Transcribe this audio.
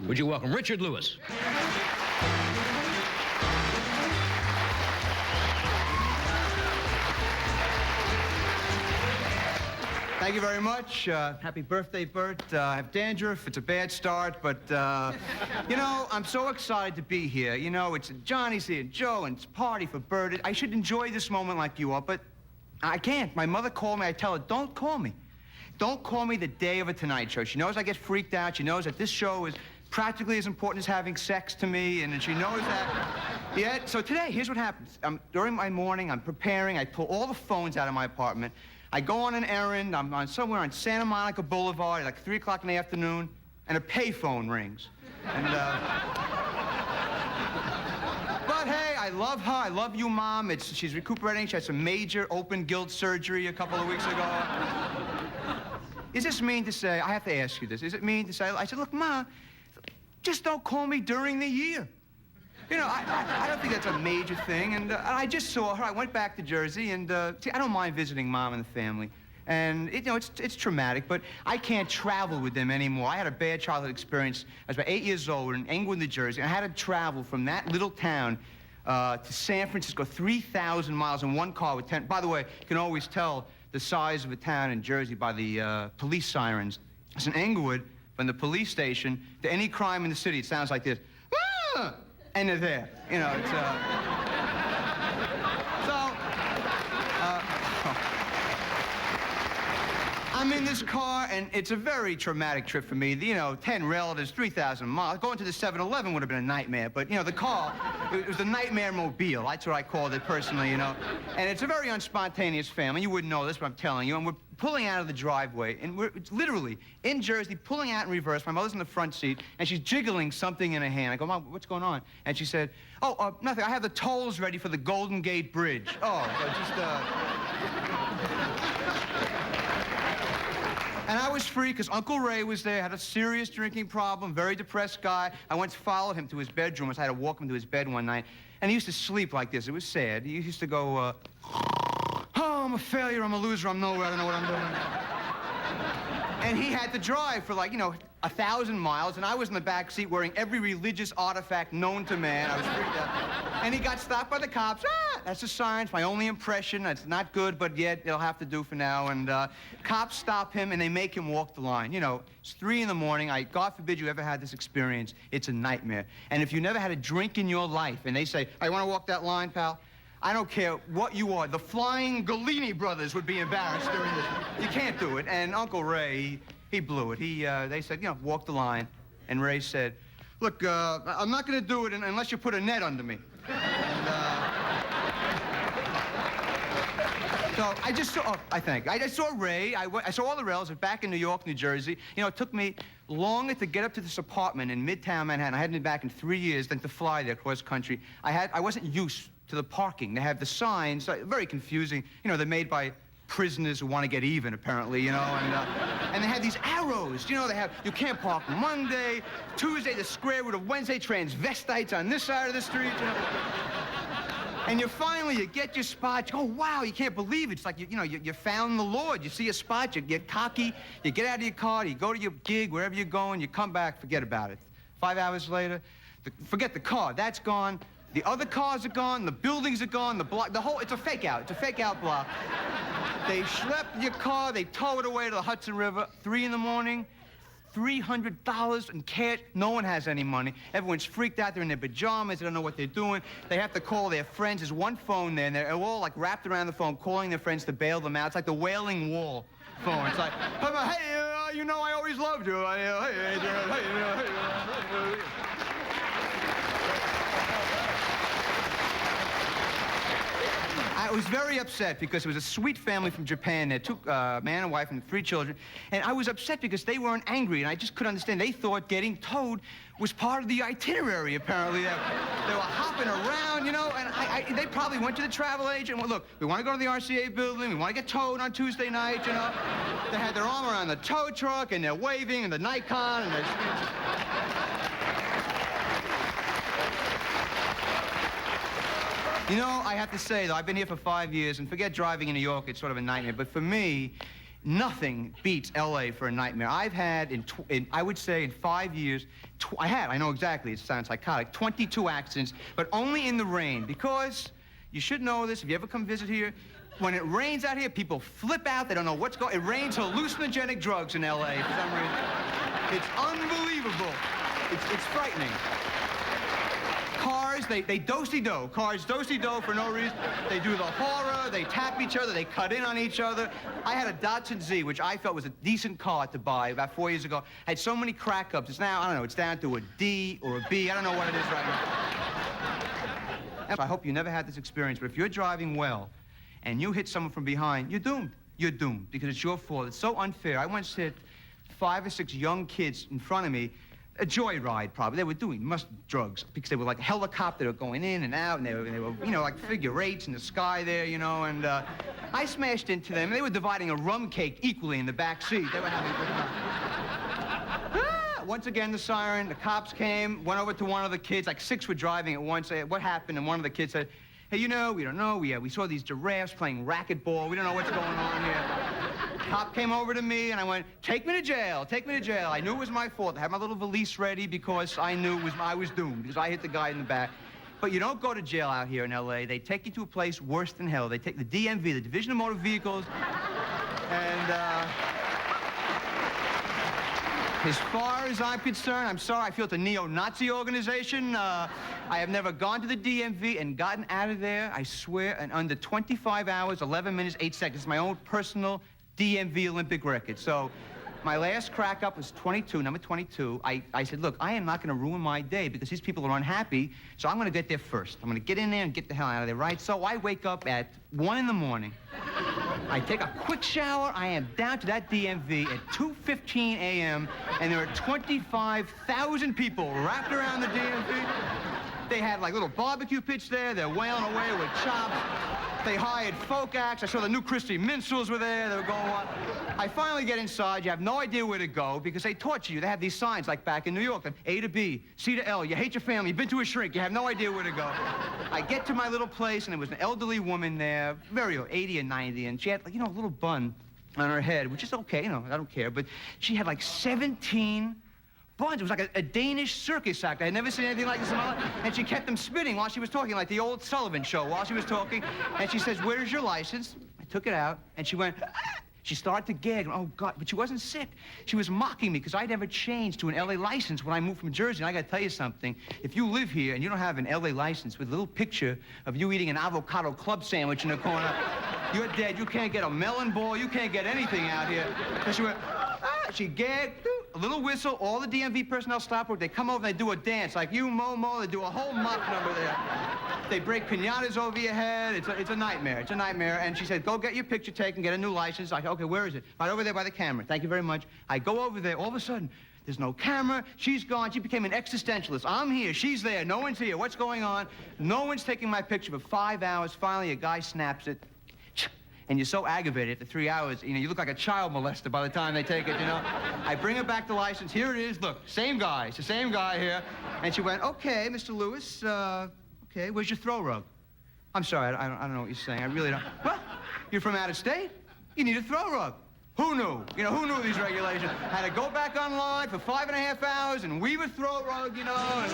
Would you welcome Richard Lewis? Thank you very much. Happy birthday, Bert. I have dandruff. It's a bad start, but, you know, I'm so excited to be here. You know, it's Johnny's here, Joe, and it's a party for Bert. I should enjoy this moment like you are, but I can't. My mother called me. I tell her, don't call me. Don't call me the day of a Tonight Show. She knows I get freaked out. She knows that this show is practically as important as having sex to me, and she knows that. Yeah, so today, here's what happens. During my morning, I'm preparing. I pull all the phones out of my apartment. I go on an errand. I'm somewhere on Santa Monica Boulevard at like 3 o'clock in the afternoon, and a payphone rings. And, but hey, I love her. I love you, Mom. She's recuperating. She had some major open guilt surgery a couple of weeks ago. Is this mean to say, I have to ask you this, is it mean to say, I said, look, Ma, just don't call me during the year. You know, I don't think that's a major thing, and I just saw her. I went back to Jersey, and see, I don't mind visiting Mom and the family. And, you know, it's traumatic, but I can't travel with them anymore. I had a bad childhood experience. I was about 8 years old in Englewood, New Jersey, and I had to travel from that little town to San Francisco, 3,000 miles in one car with 10... By the way, you can always tell the size of a town in Jersey by the police sirens. It's in Englewood, from the police station to any crime in the city, it sounds like this. Ah! And they're there. You know, it's, I'm in this car, and it's a very traumatic trip for me. You know, 10 relatives, 3,000 miles. Going to the 7-Eleven would have been a nightmare, but, you know, the car, it was the nightmare mobile. That's what I called it personally, you know. And it's a very unspontaneous family. You wouldn't know this, but I'm telling you. And we're pulling out of the driveway, and it's literally in Jersey, pulling out in reverse. My mother's in the front seat, and she's jiggling something in her hand. I go, Mom, what's going on? And she said, oh, nothing. I have the tolls ready for the Golden Gate Bridge. Oh, so just, And I was free because Uncle Ray was there, had a serious drinking problem, very depressed guy. I went to follow him to his bedroom. I had to walk him to his bed one night. And he used to sleep like this. It was sad. He used to go, oh, I'm a failure, I'm a loser, I'm nowhere, I don't know what I'm doing. And he had to drive for, like, you know, 1,000 miles, and I was in the back seat wearing every religious artifact known to man. I was freaked out. And he got stopped by the cops. Ah, that's a sign. It's my only impression. It's not good, but yet it'll have to do for now. And cops stop him, and they make him walk the line. You know, it's 3 in the morning. God forbid you ever had this experience. It's a nightmare. And if you never had a drink in your life, and they say, I want to walk that line, pal? I don't care what you are. The Flying Galini brothers would be embarrassed during this. You can't do it. And Uncle Ray, he blew it. They said, you know, walk the line. And Ray said, look, I'm not going to do it unless you put a net under me. And, so I just saw, I just saw Ray. I saw all the rails back in New York, New Jersey. You know, it took me longer to get up to this apartment in Midtown Manhattan. I hadn't been back in 3 years than to fly there cross country. I wasn't used to the parking. They have the signs, very confusing. You know, they're made by prisoners who want to get even, apparently, you know, and they have these arrows. You know, they have, you can't park Monday, Tuesday, the square root of Wednesday, transvestites on this side of the street, you know. And you get your spot. You go, wow, you can't believe it. It's like, you found the Lord. You see a spot, you get cocky, you get out of your car, you go to your gig, wherever you're going, you come back, forget about it. 5 hours later, forget the car, that's gone. The other cars are gone, the buildings are gone, the block, it's a fake out. It's a fake out block. They schlep your car, they tow it away to the Hudson River, 3 in the morning, $300 in cash. No one has any money. Everyone's freaked out. They're in their pajamas. They don't know what they're doing. They have to call their friends. There's one phone there, and they're all, like, wrapped around the phone, calling their friends to bail them out. It's like the Wailing Wall phone. It's like, hey, you know I always loved you. I was very upset because it was a sweet family from Japan. They took a man and wife and 3 children. And I was upset because they weren't angry, and I just couldn't understand. They thought getting towed was part of the itinerary, apparently. They were hopping around, you know, and they probably went to the travel agent. Well, look, we want to go to the RCA building. We want to get towed on Tuesday night, you know. They had their arm around the tow truck, and they're waving, and the Nikon, and they're... You know, I have to say, though, I've been here for 5 years, and forget driving in New York, it's sort of a nightmare. But for me, nothing beats L.A. for a nightmare. I've had, I would say in 5 years, I know exactly, it sounds psychotic, 22 accidents, but only in the rain, because you should know this, if you ever come visit here, when it rains out here, people flip out, they don't know what's going on. It rains hallucinogenic drugs in L.A. for some reason. It's unbelievable. It's frightening. Cars, they do-si-do. Cars do-si-do for no reason. They do the horror, they tap each other, they cut in on each other. I had a Datsun Z, which I felt was a decent car to buy about 4 years ago. I had so many crack ups. It's now, I don't know, it's down to a D or a B. I don't know what it is right now. I hope you never had this experience, but if you're driving well and you hit someone from behind, you're doomed. You're doomed because it's your fault. It's so unfair. I once hit 5 or 6 young kids in front of me, a joyride probably. They were doing drugs because they were like a helicopter going in and out, and they were you know, like figure eights in the sky there, you know, and I smashed into them. They were dividing a rum cake equally in the back seat. They were having a good time. Once again, the siren, the cops came, went over to one of the kids, like 6 were driving at once. What happened? And one of the kids said, hey, you know, we don't know. We saw these giraffes playing racquetball. We don't know what's going on here. Cop came over to me, and I went, take me to jail, take me to jail. I knew it was my fault. I had my little valise ready because I knew I was doomed, because I hit the guy in the back. But you don't go to jail out here in L.A. They take you to a place worse than hell. They take the DMV, the Division of Motor Vehicles, and as far as I'm concerned, I'm sorry, I feel it's a neo-Nazi organization. I have never gone to the DMV and gotten out of there, I swear, in under 25 hours, 11 minutes, 8 seconds. It's my own personal DMV Olympic record. So my last crack up was 22, number 22. I said, look, I am not going to ruin my day because these people are unhappy, so I'm going to get there first. I'm going to get in there and get the hell out of there, right? So I wake up at 1 in the morning. I take a quick shower. I am down to that DMV at 2:15 a.m., and there are 25,000 people wrapped around the DMV. They had like little barbecue pits there. They're wailing away with chops. They hired folk acts. I saw the new Christy Minstrels were there. They were going on. I finally get inside. You have no idea where to go because they torture you. They have these signs like back in New York, like A to B, C to L. You hate your family. You've been to a shrink. You have no idea where to go. I get to my little place, and there was an elderly woman there, very old, 80 or 90, and she had, you know, a little bun on her head, which is okay, you know, I don't care, but she had like 17 buns. It was like a Danish circus act. I had never seen anything like this in my life. And she kept them spinning while she was talking, like the old Sullivan show while she was talking. And she says, where's your license? I took it out, and she went, ah! She started to gag. Oh, God, but she wasn't sick. She was mocking me because I never changed to an L.A. license when I moved from Jersey. And I got to tell you something. If you live here and you don't have an L.A. license with a little picture of you eating an avocado club sandwich in the corner, you're dead. You can't get a melon ball. You can't get anything out here. And she went, ah! She gagged. A little whistle, all the DMV personnel stop work, they come over and they do a dance, like you, Momo, they do a whole mock number there. They break pinatas over your head, it's a nightmare, it's a nightmare. And she said, go get your picture taken, get a new license. I said, okay, where is it? Right over there by the camera, thank you very much. I go over there, all of a sudden, there's no camera, she's gone, she became an existentialist. I'm here, she's there, no one's here, what's going on? No one's taking my picture for 5 hours, finally a guy snaps it. And you're so aggravated after 3 hours, you know, you look like a child molester by the time they take it, you know. I bring her back the license. Here it is. Look, same guy. It's the same guy here. And she went, okay, Mr. Lewis, okay, where's your throw rug? I'm sorry, I don't know what you're saying. I really don't. What? You're from out of state? You need a throw rug. Who knew? You know, who knew these regulations? Had to go back online for 5.5 hours and weave a throw rug, you know. And